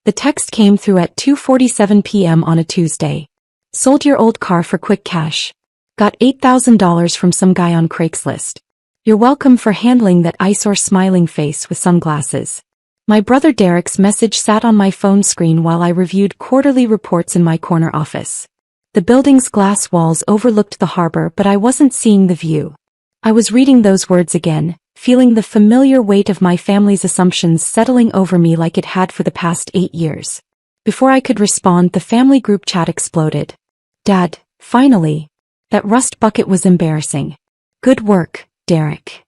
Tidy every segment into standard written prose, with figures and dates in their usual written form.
The text came through at 2:47 p.m. on a Tuesday. Sold your old car for quick cash. Got $8,000 from some guy on Craigslist. You're welcome for handling that eyesore smiling face with sunglasses. My brother Derek's message sat on my phone screen while I reviewed quarterly reports in my corner office. The building's glass walls overlooked the harbor, but I wasn't seeing the view. I was reading those words again, feeling the familiar weight of my family's assumptions settling over me like it had for the past 8 years. Before I could respond, the family group chat exploded. Dad, finally. That rust bucket was embarrassing. Good work, Derek.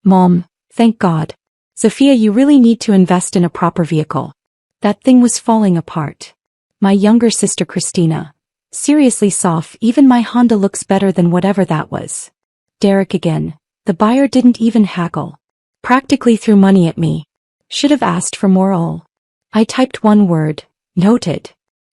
Mom, thank God. Sophia, you really need to invest in a proper vehicle. That thing was falling apart. My younger sister Christina. Seriously, Soph, even my Honda looks better than whatever that was. Derek again. The buyer didn't even haggle. Practically threw money at me. Should have asked for more oil. I typed one word, noted.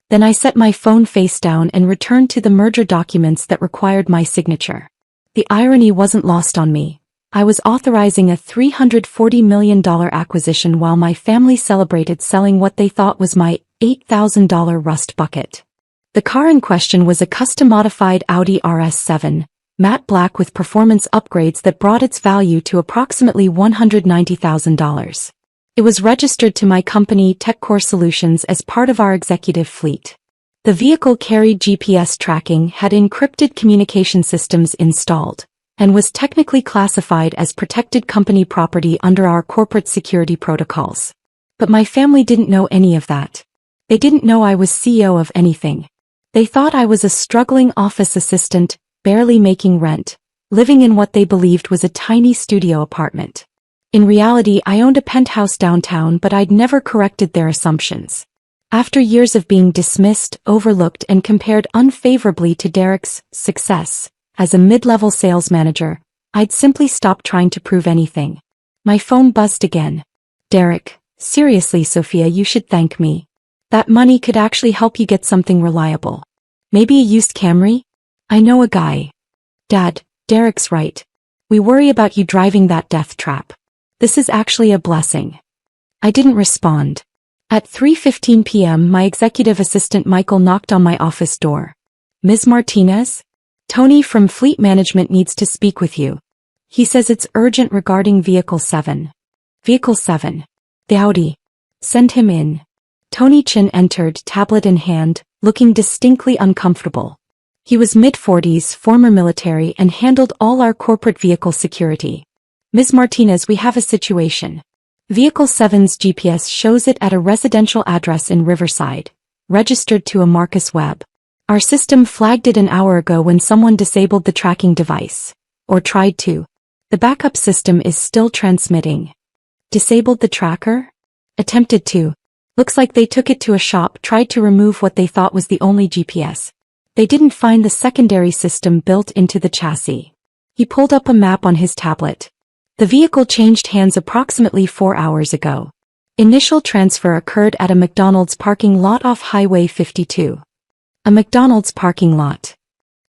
Then I set my phone face down and returned to the merger documents that required my signature. The irony wasn't lost on me. I was authorizing a $340 million acquisition while my family celebrated selling what they thought was my $8,000 rust bucket. The car in question was a custom-modified Audi RS7, matte black with performance upgrades that brought its value to approximately $190,000. It was registered to my company TechCore Solutions as part of our executive fleet. The vehicle carried GPS tracking, had encrypted communication systems installed, and was technically classified as protected company property under our corporate security protocols. But my family didn't know any of that. They didn't know I was CEO of anything. They thought I was a struggling office assistant, barely making rent, living in what they believed was a tiny studio apartment. In reality, I owned a penthouse downtown, but I'd never corrected their assumptions. After years of being dismissed, overlooked, and compared unfavorably to Derek's success as a mid-level sales manager, I'd simply stopped trying to prove anything. My phone buzzed again. Derek, seriously, Sophia, you should thank me. That money could actually help you get something reliable. Maybe a used Camry? I know a guy. Dad, Derek's right. We worry about you driving that death trap. This is actually a blessing. I didn't respond. At 3:15 p.m., my executive assistant Michael knocked on my office door. Ms. Martinez? Tony from Fleet Management needs to speak with you. He says it's urgent regarding Vehicle 7. Vehicle 7. The Audi. Send him in. Tony Chin entered, tablet in hand, looking distinctly uncomfortable. He was mid-40s, former military, and handled all our corporate vehicle security. Ms. Martinez, we have a situation. Vehicle 7's GPS shows it at a residential address in Riverside, registered to a Marcus Webb. Our system flagged it an hour ago when someone disabled the tracking device. Or tried to. The backup system is still transmitting. Disabled the tracker? Attempted to. Looks like they took it to a shop, tried to remove what they thought was the only GPS. They didn't find the secondary system built into the chassis. He pulled up a map on his tablet. The vehicle changed hands approximately 4 hours ago. Initial transfer occurred at a McDonald's parking lot off Highway 52. A McDonald's parking lot.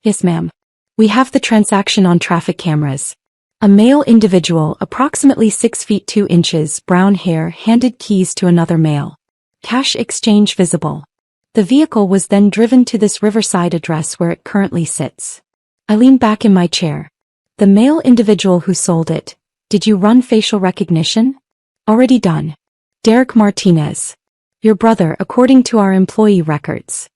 Yes, ma'am. We have the transaction on traffic cameras. A male individual, approximately 6 feet 2 inches, brown hair, handed keys to another male. Cash exchange visible. The vehicle was then driven to this Riverside address where it currently sits. I leaned back in my chair. The male individual who sold it. Did you run facial recognition? Already done. Derek Martinez. Your brother, according to our employee records.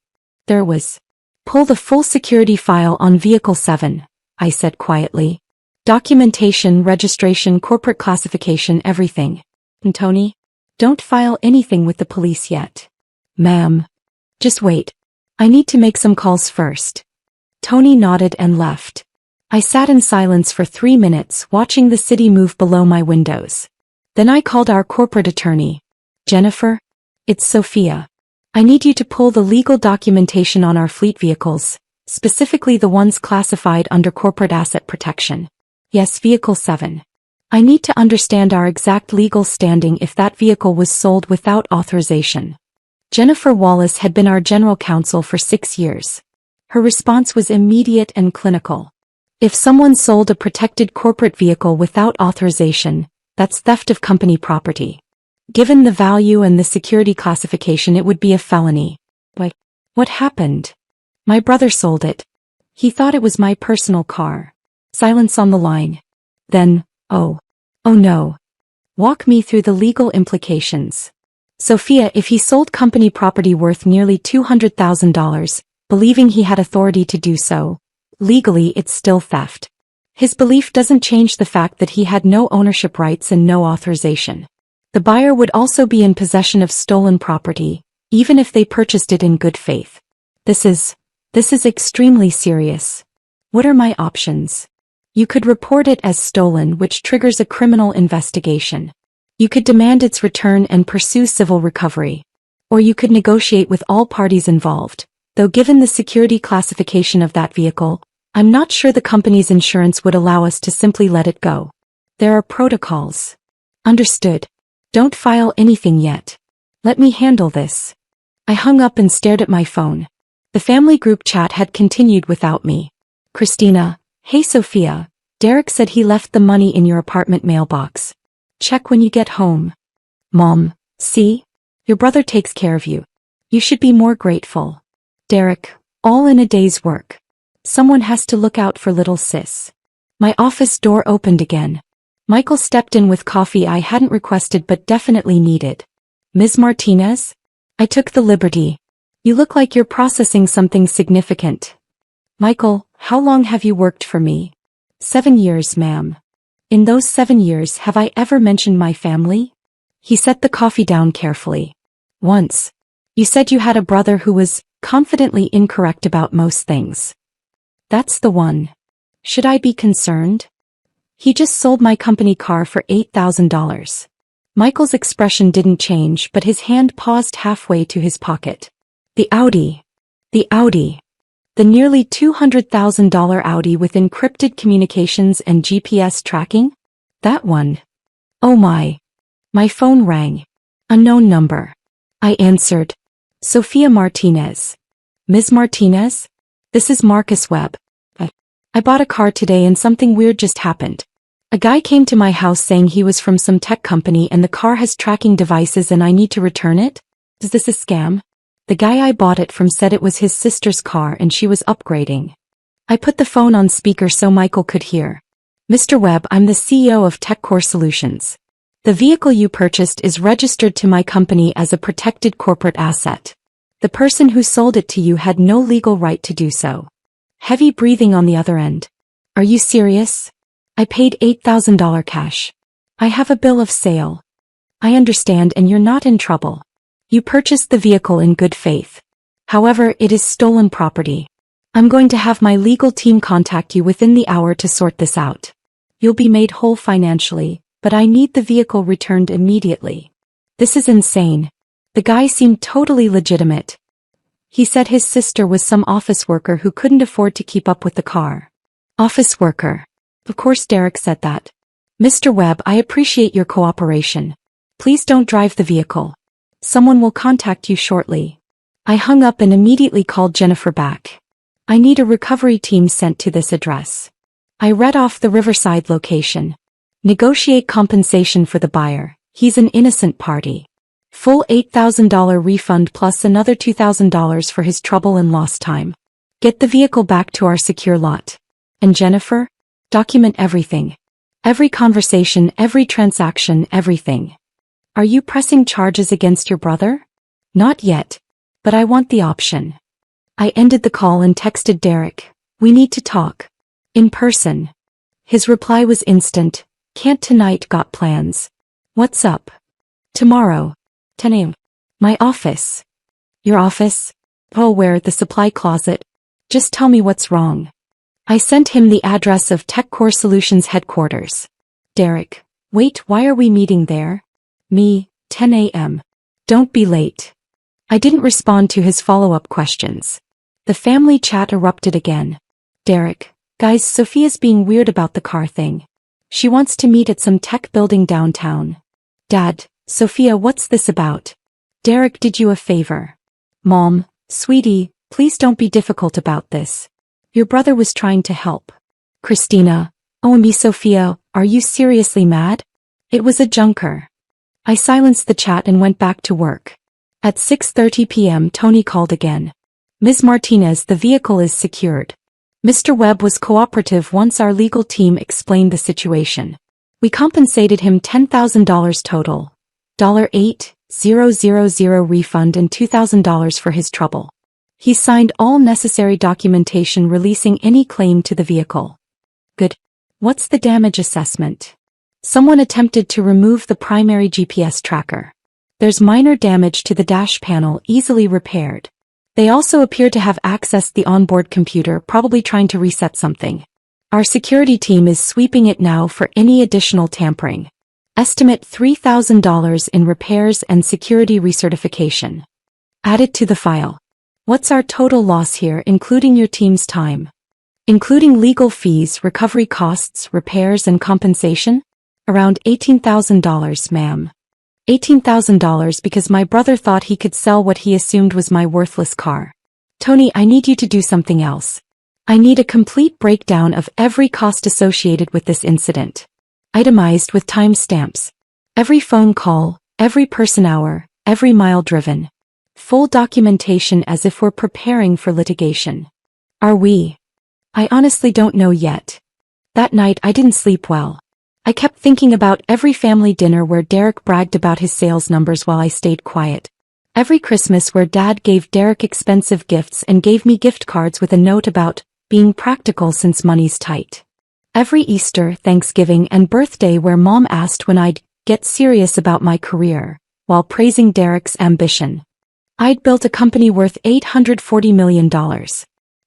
There was. Pull the full security file on Vehicle 7, I said quietly. Documentation, registration, corporate classification, everything. And Tony? Don't file anything with the police yet. Ma'am. Just wait. I need to make some calls first. Tony nodded and left. I sat in silence for 3 minutes, watching the city move below my windows. Then I called our corporate attorney. Jennifer? It's Sophia. I need you to pull the legal documentation on our fleet vehicles, specifically the ones classified under corporate asset protection. Yes, Vehicle 7. I need to understand our exact legal standing if that vehicle was sold without authorization. Jennifer Wallace had been our general counsel for 6 years. Her response was immediate and clinical. If someone sold a protected corporate vehicle without authorization, that's theft of company property. Given the value and the security classification, it would be a felony. What happened? My brother sold it. He thought it was my personal car. Silence on the line. Then, oh no. Walk me through the legal implications. Sophia, if he sold company property worth nearly $200,000, believing he had authority to do so, legally it's still theft. His belief doesn't change the fact that he had no ownership rights and no authorization. The buyer would also be in possession of stolen property, even if they purchased it in good faith. This is extremely serious. What are my options? You could report it as stolen, which triggers a criminal investigation. You could demand its return and pursue civil recovery. Or you could negotiate with all parties involved, though given the security classification of that vehicle, I'm not sure the company's insurance would allow us to simply let it go. There are protocols. Understood. Don't file anything yet. Let me handle this. I hung up and stared at my phone. The family group chat had continued without me. Christina, hey Sophia, Derek said he left the money in your apartment mailbox. Check when you get home. Mom, see? Your brother takes care of you. You should be more grateful. Derek, all in a day's work. Someone has to look out for little sis. My office door opened again. Michael stepped in with coffee I hadn't requested but definitely needed. Ms. Martinez? I took the liberty. You look like you're processing something significant. Michael, how long have you worked for me? 7 years, ma'am. In those 7 years, have I ever mentioned my family? He set the coffee down carefully. Once. You said you had a brother who was confidently incorrect about most things. That's the one. Should I be concerned? He just sold my company car for $8,000. Michael's expression didn't change, but his hand paused halfway to his pocket. The Audi. The Audi. The nearly $200,000 Audi with encrypted communications and GPS tracking? That one. Oh my. My phone rang. Unknown number. I answered. Sophia Martinez. Ms. Martinez? This is Marcus Webb. I bought a car today and something weird just happened. A guy came to my house saying he was from some tech company and the car has tracking devices and I need to return it? Is this a scam? The guy I bought it from said it was his sister's car and she was upgrading. I put the phone on speaker so Michael could hear. Mr. Webb, I'm the CEO of TechCore Solutions. The vehicle you purchased is registered to my company as a protected corporate asset. The person who sold it to you had no legal right to do so. Heavy breathing on the other end. Are you serious? I paid $8,000 cash. I have a bill of sale. I understand and you're not in trouble. You purchased the vehicle in good faith. However, it is stolen property. I'm going to have my legal team contact you within the hour to sort this out. You'll be made whole financially, but I need the vehicle returned immediately. This is insane. The guy seemed totally legitimate. He said his sister was some office worker who couldn't afford to keep up with the car. Office worker. Of course Derek said that. Mr. Webb, I appreciate your cooperation. Please don't drive the vehicle. Someone will contact you shortly. I hung up and immediately called Jennifer back. I need a recovery team sent to this address. I read off the Riverside location. Negotiate compensation for the buyer. He's an innocent party. Full $8,000 refund plus another $2,000 for his trouble and lost time. Get the vehicle back to our secure lot. And Jennifer? Document everything. Every conversation, every transaction, everything. Are you pressing charges against your brother? Not yet. But I want the option. I ended the call and texted Derek. We need to talk. In person. His reply was instant. Can't tonight, got plans. What's up? Tomorrow. 10 a.m. My office. Your office? Oh, where? The supply closet. Just tell me what's wrong. I sent him the address of TechCore Solutions headquarters. Derek. Wait, why are we meeting there? Me, 10 a.m. Don't be late. I didn't respond to his follow-up questions. The family chat erupted again. Derek. Guys, Sophia's being weird about the car thing. She wants to meet at some tech building downtown. Dad. Sophia, what's this about? Derek did you a favor. Mom. Sweetie, please don't be difficult about this. Your brother was trying to help. Christina. OMG Sophia, are you seriously mad? It was a junker. I silenced the chat and went back to work. At 6:30 p.m. Tony called again. Ms. Martinez, the vehicle is secured. Mr. Webb was cooperative once our legal team explained the situation. We compensated him $10,000 total. $8,000 refund and $2,000 for his trouble. He signed all necessary documentation releasing any claim to the vehicle. Good. What's the damage assessment? Someone attempted to remove the primary GPS tracker. There's minor damage to the dash panel, easily repaired. They also appear to have accessed the onboard computer, probably trying to reset something. Our security team is sweeping it now for any additional tampering. Estimate $3,000 in repairs and security recertification. Add it to the file. What's our total loss here, including your team's time? Including legal fees, recovery costs, repairs and compensation? Around $18,000, ma'am. $18,000 because my brother thought he could sell what he assumed was my worthless car. Tony, I need you to do something else. I need a complete breakdown of every cost associated with this incident. Itemized with timestamps. Every phone call, every person hour, every mile driven. Full documentation as if we're preparing for litigation. Are we? I honestly don't know yet. That night I didn't sleep well. I kept thinking about every family dinner where Derek bragged about his sales numbers while I stayed quiet. Every Christmas where Dad gave Derek expensive gifts and gave me gift cards with a note about being practical since money's tight. Every Easter, Thanksgiving and birthday where Mom asked when I'd get serious about my career, while praising Derek's ambition. I'd built a company worth $840 million.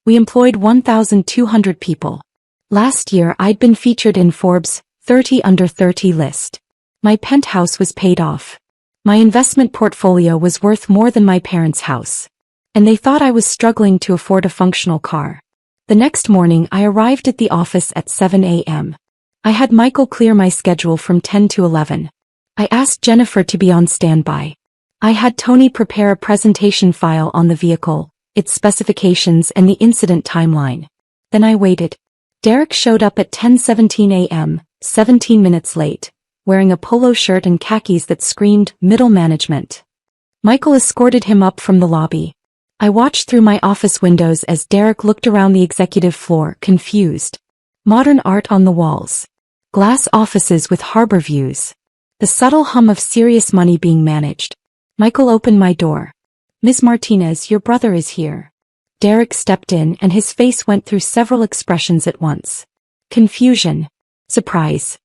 We employed 1,200 people. Last year I'd been featured in Forbes' 30 Under 30 list. My penthouse was paid off. My investment portfolio was worth more than my parents' house. And they thought I was struggling to afford a functional car. The next morning I arrived at the office at 7 a.m. I had Michael clear my schedule from 10 to 11. I asked Jennifer to be on standby. I had Tony prepare a presentation file on the vehicle, its specifications and the incident timeline. Then I waited. Derek showed up at 10:17 a.m., 17 minutes late, wearing a polo shirt and khakis that screamed middle management. Michael escorted him up from the lobby. I watched through my office windows as Derek looked around the executive floor, confused. Modern art on the walls. Glass offices with harbor views. The subtle hum of serious money being managed. Michael opened my door. Ms. Martinez, your brother is here. Derek stepped in and his face went through several expressions at once. Confusion. Surprise.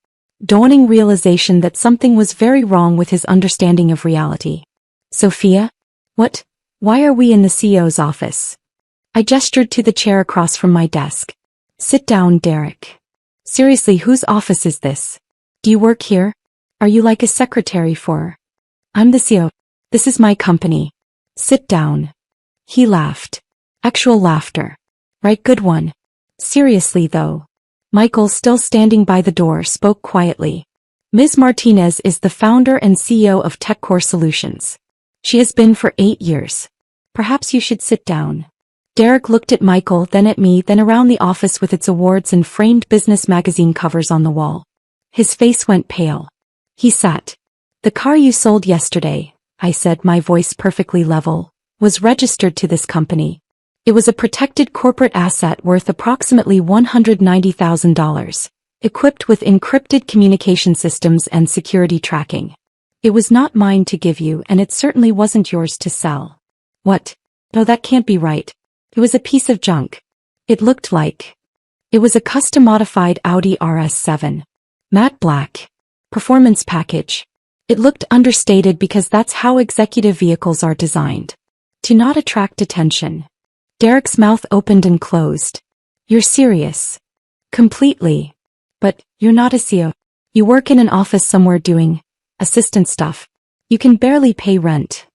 Dawning realization that something was very wrong with his understanding of reality. Sophia? What? Why are we in the CEO's office? I gestured to the chair across from my desk. Sit down, Derek. Seriously, whose office is this? Do you work here? Are you like a secretary for? I'm the CEO. This is my company. Sit down. He laughed. Actual laughter. Right, good one. Seriously though. Michael, still standing by the door, spoke quietly. Ms. Martinez is the founder and CEO of TechCore Solutions. She has been for 8 years. Perhaps you should sit down. Derek looked at Michael, then at me, then around the office with its awards and framed business magazine covers on the wall. His face went pale. He sat. The car you sold yesterday, I said, my voice perfectly level, was registered to this company. It was a protected corporate asset worth approximately $190,000, equipped with encrypted communication systems and security tracking. It was not mine to give you, and it certainly wasn't yours to sell. What? No, that can't be right. It was a piece of junk. It looked like. It was a custom-modified Audi RS7. Matte black. Performance package. It looked understated because that's how executive vehicles are designed. To not attract attention. Derek's mouth opened and closed. You're serious. Completely. But, you're not a CEO. You work in an office somewhere doing assistant stuff. You can barely pay rent.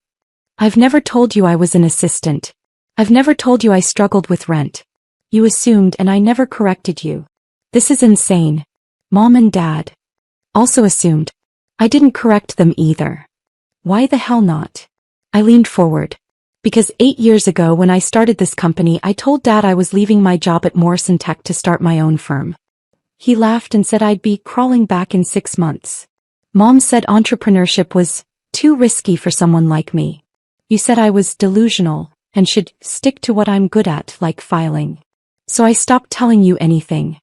I've never told you I was an assistant. I've never told you I struggled with rent. You assumed and I never corrected you. This is insane. Mom and Dad also assumed. I didn't correct them either. Why the hell not? I leaned forward. Because 8 years ago when I started this company, I told Dad I was leaving my job at Morrison Tech to start my own firm. He laughed and said I'd be crawling back in 6 months. Mom said entrepreneurship was too risky for someone like me. You said I was delusional and should stick to what I'm good at, like filing. So I stopped telling you anything.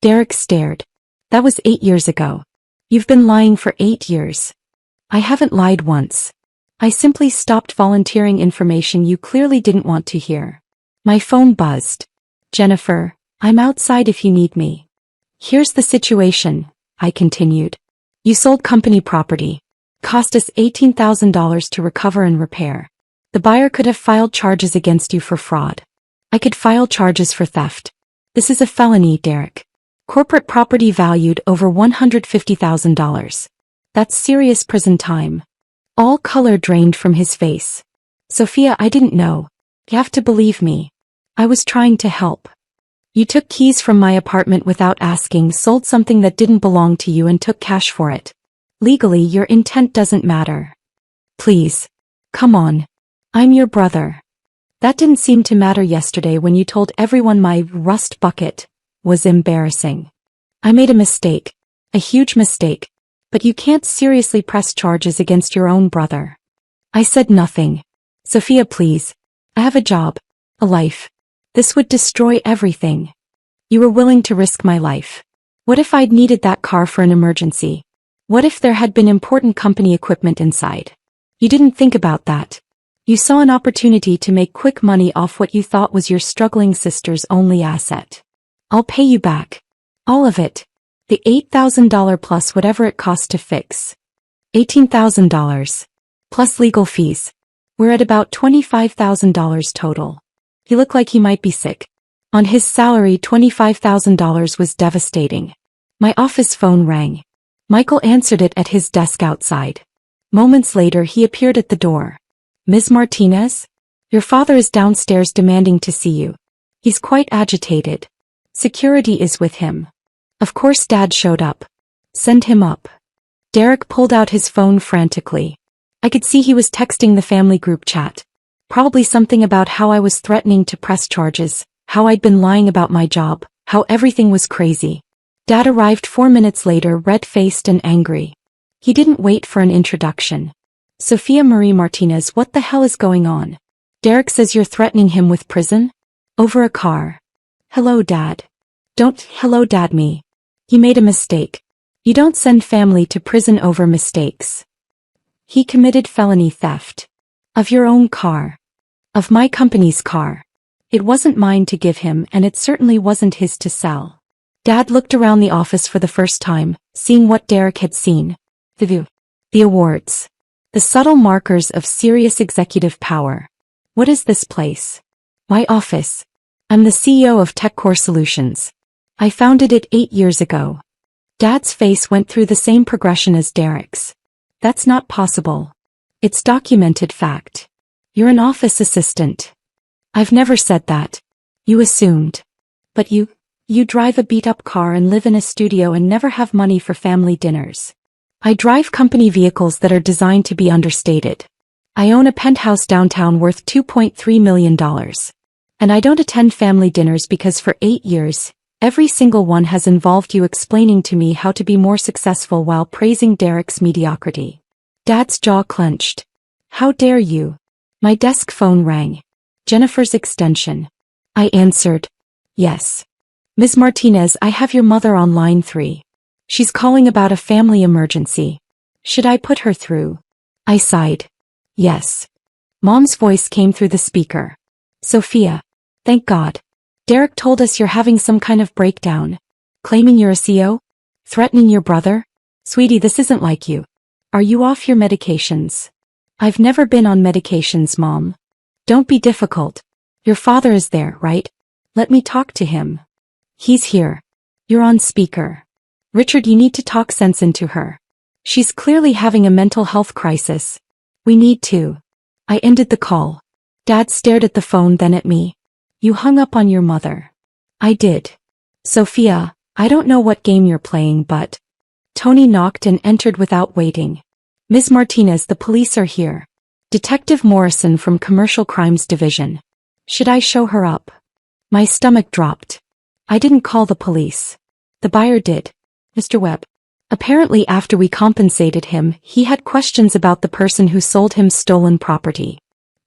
Derek stared. That was 8 years ago. You've been lying for 8 years. I haven't lied once. I simply stopped volunteering information you clearly didn't want to hear. My phone buzzed. Jennifer, I'm outside if you need me. Here's the situation, I continued. You sold company property. Cost us $18,000 to recover and repair. The buyer could have filed charges against you for fraud. I could file charges for theft. This is a felony, Derek. Corporate property valued over $150,000. That's serious prison time. All color drained from his face. Sophia, I didn't know. You have to believe me. I was trying to help. You took keys from my apartment without asking, sold something that didn't belong to you and took cash for it. Legally, your intent doesn't matter. Please. Come on. I'm your brother. That didn't seem to matter yesterday when you told everyone my rust bucket was embarrassing. I made a mistake. A huge mistake. But you can't seriously press charges against your own brother. I said nothing. Sophia, please. I have a job. A life. This would destroy everything. You were willing to risk my life. What if I'd needed that car for an emergency? What if there had been important company equipment inside? You didn't think about that. You saw an opportunity to make quick money off what you thought was your struggling sister's only asset. I'll pay you back. All of it. The $8,000 plus whatever it cost to fix. $18,000. Plus legal fees. We're at about $25,000 total. He looked like he might be sick. On his salary, $25,000 was devastating. My office phone rang. Michael answered it at his desk outside. Moments later, he appeared at the door. Ms. Martinez? Your father is downstairs demanding to see you. He's quite agitated. Security is with him. Of course Dad showed up. Send him up. Derek pulled out his phone frantically. I could see he was texting the family group chat. Probably something about how I was threatening to press charges, how I'd been lying about my job, how everything was crazy. Dad arrived 4 minutes later, red-faced and angry. He didn't wait for an introduction. Sophia Marie Martinez, what the hell is going on? Derek says you're threatening him with prison? Over a car. Hello, Dad. Don't hello, Dad me. He made a mistake. You don't send family to prison over mistakes. He committed felony theft. Of your own car. Of my company's car. It wasn't mine to give him, and it certainly wasn't his to sell. Dad looked around the office for the first time, seeing what Derek had seen. The view. The awards. The subtle markers of serious executive power. What is this place? My office. I'm the CEO of TechCore Solutions. I founded it 8 years ago. Dad's face went through the same progression as Derek's. That's not possible. It's documented fact. You're an office assistant. I've never said that. You assumed. But you drive a beat-up car and live in a studio and never have money for family dinners. I drive company vehicles that are designed to be understated. I own a penthouse downtown worth $2.3 million. And I don't attend family dinners because for 8 years, every single one has involved you explaining to me how to be more successful while praising Derek's mediocrity. Dad's jaw clenched. How dare you? My desk phone rang. Jennifer's extension. I answered. Yes. Ms. Martinez, I have your mother on line 3. She's calling about a family emergency. Should I put her through? I sighed. Yes. Mom's voice came through the speaker. Sophia. Thank God. Derek told us you're having some kind of breakdown. Claiming you're a CO? Threatening your brother? Sweetie, this isn't like you. Are you off your medications? I've never been on medications, Mom. Don't be difficult. Your father is there, right? Let me talk to him. He's here. You're on speaker. Richard, you need to talk sense into her. She's clearly having a mental health crisis. We need to. I ended the call. Dad stared at the phone, then at me. You hung up on your mother. I did. Sophia, I don't know what game you're playing, but... Tony knocked and entered without waiting. Ms. Martinez, the police are here. Detective Morrison from Commercial Crimes Division. Should I show her up? My stomach dropped. I didn't call the police. The buyer did. Mr. Webb. Apparently after we compensated him, he had questions about the person who sold him stolen property.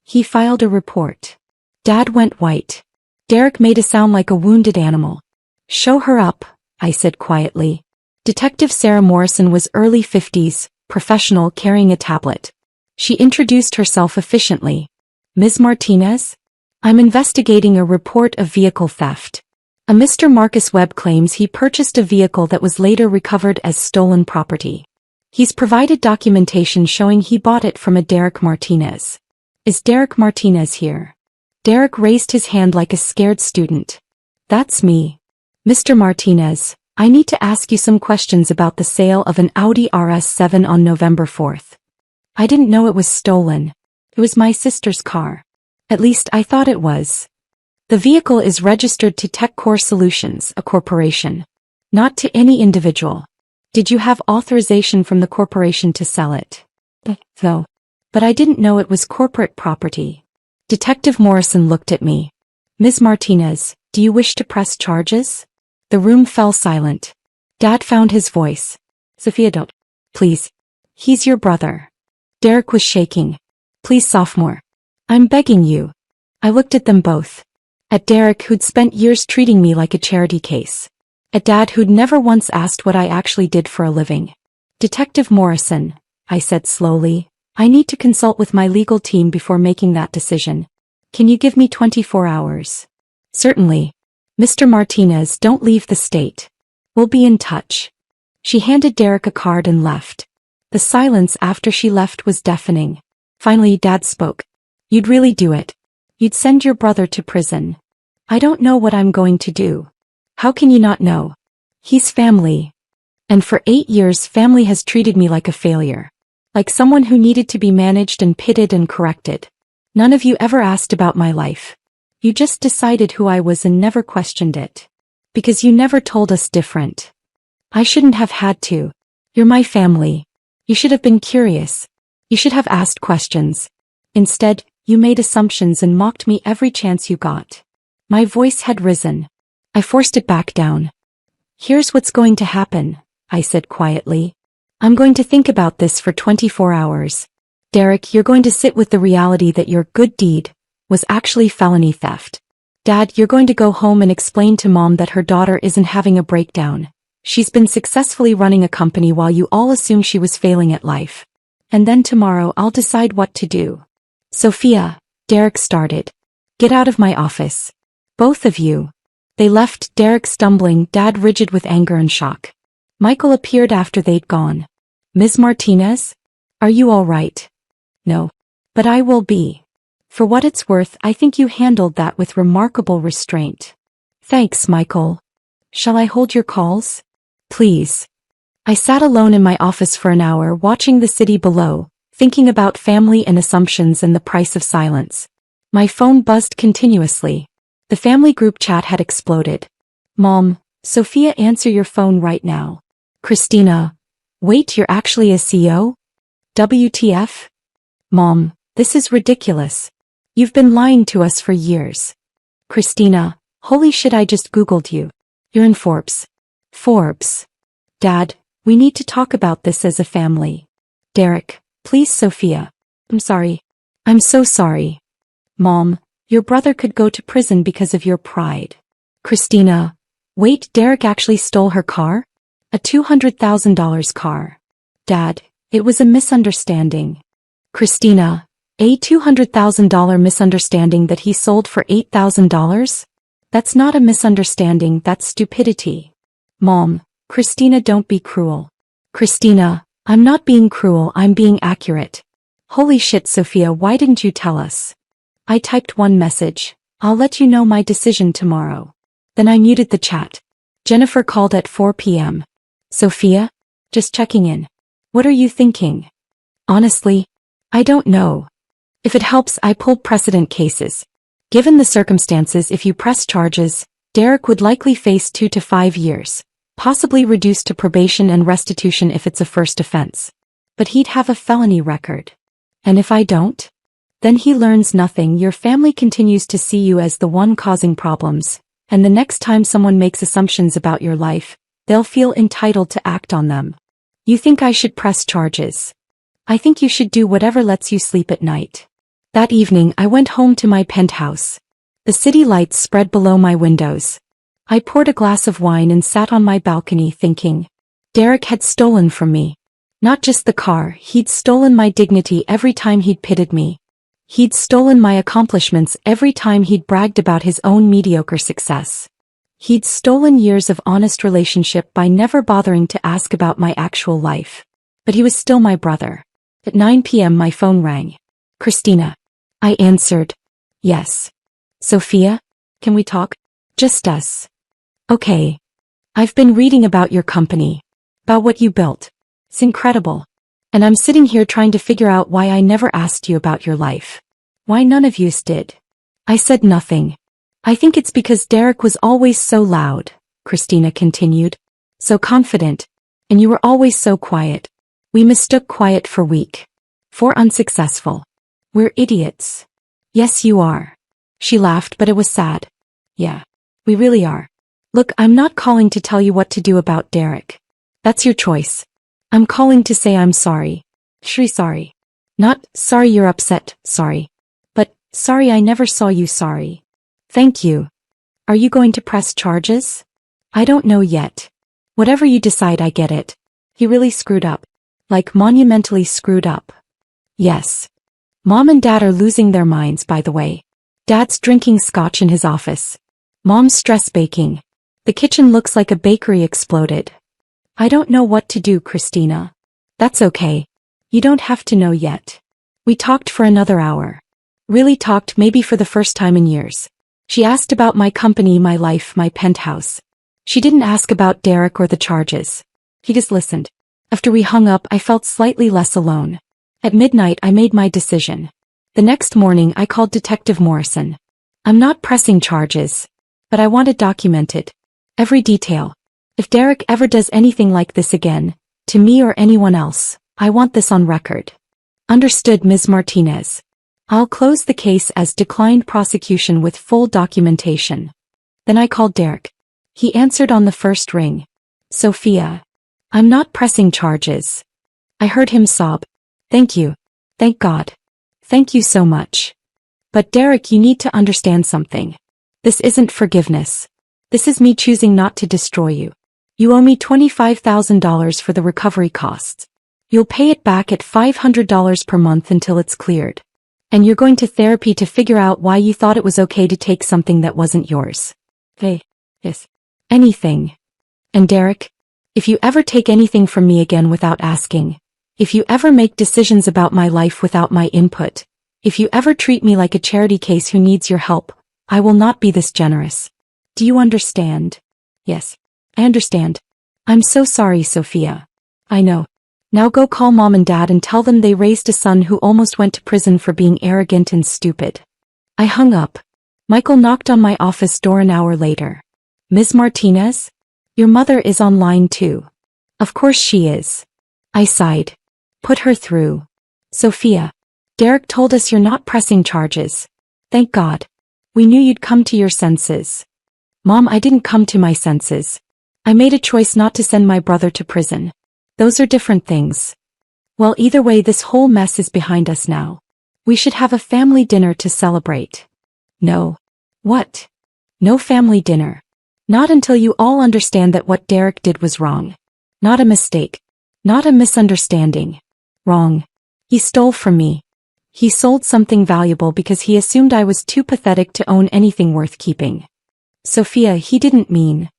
He filed a report. Dad went white. Derek made a sound like a wounded animal. Show her up, I said quietly. Detective Sarah Morrison was early 50s, professional, carrying a tablet. She introduced herself efficiently. Ms. Martinez? I'm investigating a report of vehicle theft. A Mr. Marcus Webb claims he purchased a vehicle that was later recovered as stolen property. He's provided documentation showing he bought it from a Derek Martinez. Is Derek Martinez here? Derek raised his hand like a scared student. That's me. Mr. Martinez, I need to ask you some questions about the sale of an Audi RS7 on November 4th. I didn't know it was stolen. It was my sister's car. At least I thought it was. The vehicle is registered to TechCore Solutions, a corporation, not to any individual. Did you have authorization from the corporation to sell it? No. But I didn't know it was corporate property. Detective Morrison looked at me. Ms. Martinez, do you wish to press charges? The room fell silent. Dad found his voice. Sophia, don't. Please. He's your brother. Derek was shaking. Please, sophomore. I'm begging you. I looked at them both. At Derek, who'd spent years treating me like a charity case. At Dad, who'd never once asked what I actually did for a living. Detective Morrison, I said slowly, I need to consult with my legal team before making that decision. Can you give me 24 hours? Certainly. Mr. Martinez, don't leave the state. We'll be in touch. She handed Derek a card and left. The silence after she left was deafening. Finally, Dad spoke. You'd really do it. You'd send your brother to prison. I don't know what I'm going to do. How can you not know? He's family. And for 8 years family has treated me like a failure. Like someone who needed to be managed and pitted and corrected. None of you ever asked about my life. You just decided who I was and never questioned it. Because you never told us different. I shouldn't have had to. You're my family. You should have been curious. You should have asked questions. Instead, you made assumptions and mocked me every chance you got. My voice had risen. I forced it back down. Here's what's going to happen, I said quietly. I'm going to think about this for 24 hours. Derek, you're going to sit with the reality that your good deed was actually felony theft. Dad, you're going to go home and explain to Mom that her daughter isn't having a breakdown. She's been successfully running a company while you all assume she was failing at life. And then tomorrow I'll decide what to do. Sophia, Derek started. Get out of my office. Both of you. They left, Derek stumbling, Dad rigid with anger and shock. Michael appeared after they'd gone. Ms. Martinez? Are you all right? No. But I will be. For what it's worth, I think you handled that with remarkable restraint. Thanks, Michael. Shall I hold your calls? Please. I sat alone in my office for an hour watching the city below, thinking about family and assumptions and the price of silence. My phone buzzed continuously. The family group chat had exploded. Mom, Sophia, answer your phone right now. Christina, wait, you're actually a CEO? WTF? Mom, this is ridiculous. You've been lying to us for years. Christina, holy shit, I just Googled you. You're in Forbes. Forbes. Dad, we need to talk about this as a family. Derek, please, Sophia. I'm sorry. I'm so sorry. Mom, your brother could go to prison because of your pride. Christina, wait, Derek actually stole her car? A $200,000 car. Dad, it was a misunderstanding. Christina, a $200,000 misunderstanding that he sold for $8,000? That's not a misunderstanding, that's stupidity. Mom, Christina, don't be cruel. Christina, I'm not being cruel, I'm being accurate. Holy shit, Sophia, why didn't you tell us? I typed one message. I'll let you know my decision tomorrow. Then I muted the chat. Jennifer called at 4 p.m. Sophia? Just checking in. What are you thinking? Honestly, I don't know. If it helps, I pulled precedent cases. Given the circumstances, if you press charges, Derek would likely face 2 to 5 years, possibly reduced to probation and restitution if it's a first offense. But he'd have a felony record. And if I don't? Then he learns nothing. Your family continues to see you as the one causing problems, and the next time someone makes assumptions about your life, they'll feel entitled to act on them. You think I should press charges. I think you should do whatever lets you sleep at night. That evening I went home to my penthouse. The city lights spread below my windows. I poured a glass of wine and sat on my balcony thinking. Derek had stolen from me. Not just the car, he'd stolen my dignity every time he'd pitted me. He'd stolen my accomplishments every time he'd bragged about his own mediocre success. He'd stolen years of honest relationship by never bothering to ask about my actual life. But he was still my brother. At 9 p.m. my phone rang. Christina. I answered. Yes. Sophia? Can we talk? Just us. Okay. I've been reading about your company. About what you built. It's incredible. And I'm sitting here trying to figure out why I never asked you about your life. Why none of yous did. I said nothing. I think it's because Derek was always so loud, Christina continued. So confident. And you were always so quiet. We mistook quiet for weak. For unsuccessful. We're idiots. Yes, you are. She laughed, but it was sad. Yeah. We really are. Look, I'm not calling to tell you what to do about Derek. That's your choice. I'm calling to say I'm sorry. Shri sorry. Not, sorry you're upset, sorry. But, sorry I never saw you sorry. Thank you. Are you going to press charges? I don't know yet. Whatever you decide, I get it. He really screwed up. Like monumentally screwed up. Yes. Mom and Dad are losing their minds, by the way. Dad's drinking scotch in his office. Mom's stress baking. The kitchen looks like a bakery exploded. I don't know what to do, Christina. That's okay. You don't have to know yet. We talked for another hour. Really talked, maybe for the first time in years. She asked about my company, my life, my penthouse. She didn't ask about Derek or the charges. He just listened. After we hung up, I felt slightly less alone. At midnight, I made my decision. The next morning, I called Detective Morrison. I'm not pressing charges. But I want it documented. Every detail. If Derek ever does anything like this again, to me or anyone else, I want this on record. Understood, Ms. Martinez. I'll close the case as declined prosecution with full documentation. Then I called Derek. He answered on the first ring. Sophia. I'm not pressing charges. I heard him sob. Thank you. Thank God. Thank you so much. But Derek, you need to understand something. This isn't forgiveness. This is me choosing not to destroy you. You owe me $25,000 for the recovery costs. You'll pay it back at $500 per month until it's cleared. And you're going to therapy to figure out why you thought it was okay to take something that wasn't yours. Hey. Yes. Anything. And Derek, if you ever take anything from me again without asking, if you ever make decisions about my life without my input, if you ever treat me like a charity case who needs your help, I will not be this generous. Do you understand? Yes. I understand. I'm so sorry, Sophia. I know. Now go call Mom and Dad and tell them they raised a son who almost went to prison for being arrogant and stupid. I hung up. Michael knocked on my office door an hour later. Ms. Martinez? Your mother is online too. Of course she is. I sighed. Put her through. Sophia. Derek told us you're not pressing charges. Thank God. We knew you'd come to your senses. Mom, I didn't come to my senses. I made a choice not to send my brother to prison. Those are different things. Well, either way, this whole mess is behind us now. We should have a family dinner to celebrate. No. What? No family dinner. Not until you all understand that what Derek did was wrong. Not a mistake. Not a misunderstanding. Wrong. He stole from me. He sold something valuable because he assumed I was too pathetic to own anything worth keeping. Sophia, he didn't mean.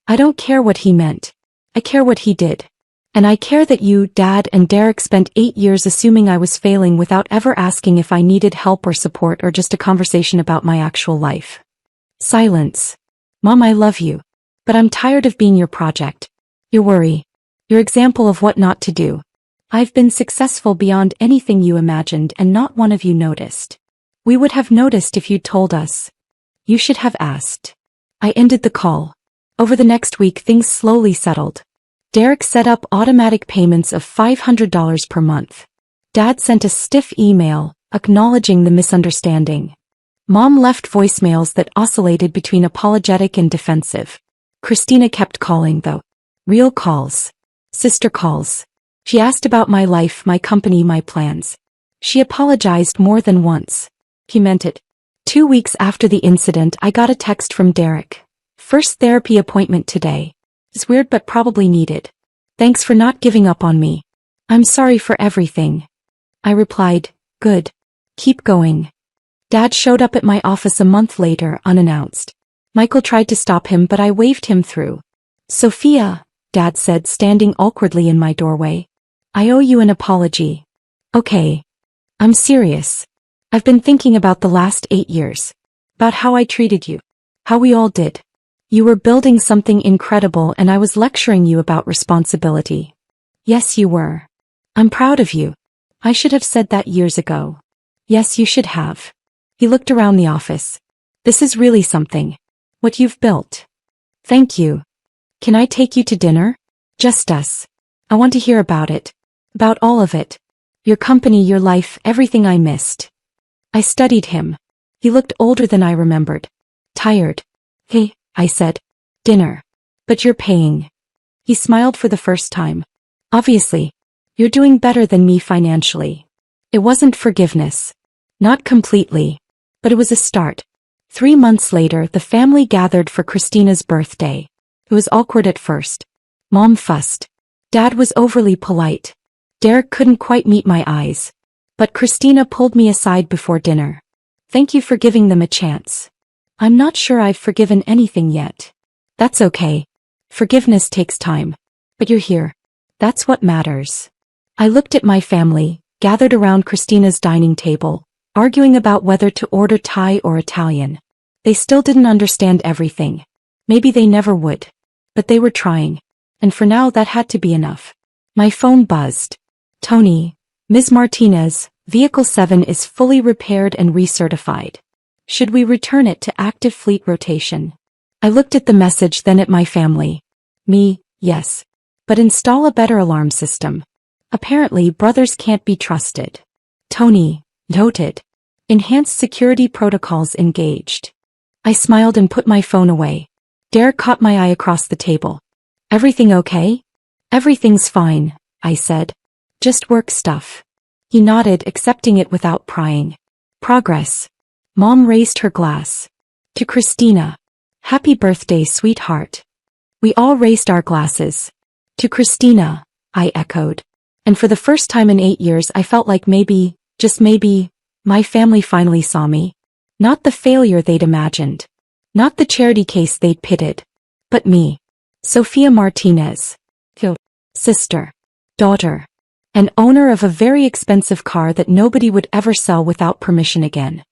I don't care what he meant. I care what he did. And I care that you, Dad, and Derek spent 8 years assuming I was failing without ever asking if I needed help or support or just a conversation about my actual life. Silence. Mom, I love you. But I'm tired of being your project. Your worry. Your example of what not to do. I've been successful beyond anything you imagined and not one of you noticed. We would have noticed if you'd told us. You should have asked. I ended the call. Over the next week things slowly settled. Derek set up automatic payments of $500 per month. Dad sent a stiff email, acknowledging the misunderstanding. Mom left voicemails that oscillated between apologetic and defensive. Christina kept calling though. Real calls. Sister calls. She asked about my life, my company, my plans. She apologized more than once. He meant it. 2 weeks after the incident, I got a text from Derek. First therapy appointment today. It's weird but probably needed. Thanks for not giving up on me. I'm sorry for everything. I replied, good. Keep going. Dad showed up at my office a month later, unannounced. Michael tried to stop him, but I waved him through. Sophia, Dad said, standing awkwardly in my doorway. I owe you an apology. Okay. I'm serious. I've been thinking about the last 8 years. About how I treated you. How we all did. You were building something incredible and I was lecturing you about responsibility. Yes, you were. I'm proud of you. I should have said that years ago. Yes, you should have. He looked around the office. This is really something. What you've built. Thank you. Can I take you to dinner? Just us. I want to hear about it. About all of it. Your company, your life, everything I missed. I studied him. He looked older than I remembered. Tired. Hey, I said. Dinner. But you're paying. He smiled for the first time. Obviously. You're doing better than me financially. It wasn't forgiveness. Not completely. But it was a start. 3 months later, the family gathered for Christina's birthday. It was awkward at first. Mom fussed. Dad was overly polite. Derek couldn't quite meet my eyes. But Christina pulled me aside before dinner. Thank you for giving them a chance. I'm not sure I've forgiven anything yet. That's okay. Forgiveness takes time. But you're here. That's what matters. I looked at my family, gathered around Christina's dining table, arguing about whether to order Thai or Italian. They still didn't understand everything. Maybe they never would. But they were trying. And for now that had to be enough. My phone buzzed. Tony, Ms. Martinez, Vehicle 7 is fully repaired and recertified. Should we return it to active fleet rotation? I looked at the message, then at my family. Me, yes. But install a better alarm system. Apparently brothers can't be trusted. Tony, noted. Enhanced security protocols engaged. I smiled and put my phone away. Derek caught my eye across the table. Everything okay? Everything's fine, I said. Just work stuff. He nodded, accepting it without prying. Progress. Mom raised her glass. To Christina. Happy birthday, sweetheart. We all raised our glasses. To Christina, I echoed. And for the first time in 8 years I felt like maybe, just maybe, my family finally saw me. Not the failure they'd imagined. Not the charity case they'd pitted. But me. Sophia Martinez. Sister. Daughter. And owner of a very expensive car that nobody would ever sell without permission again.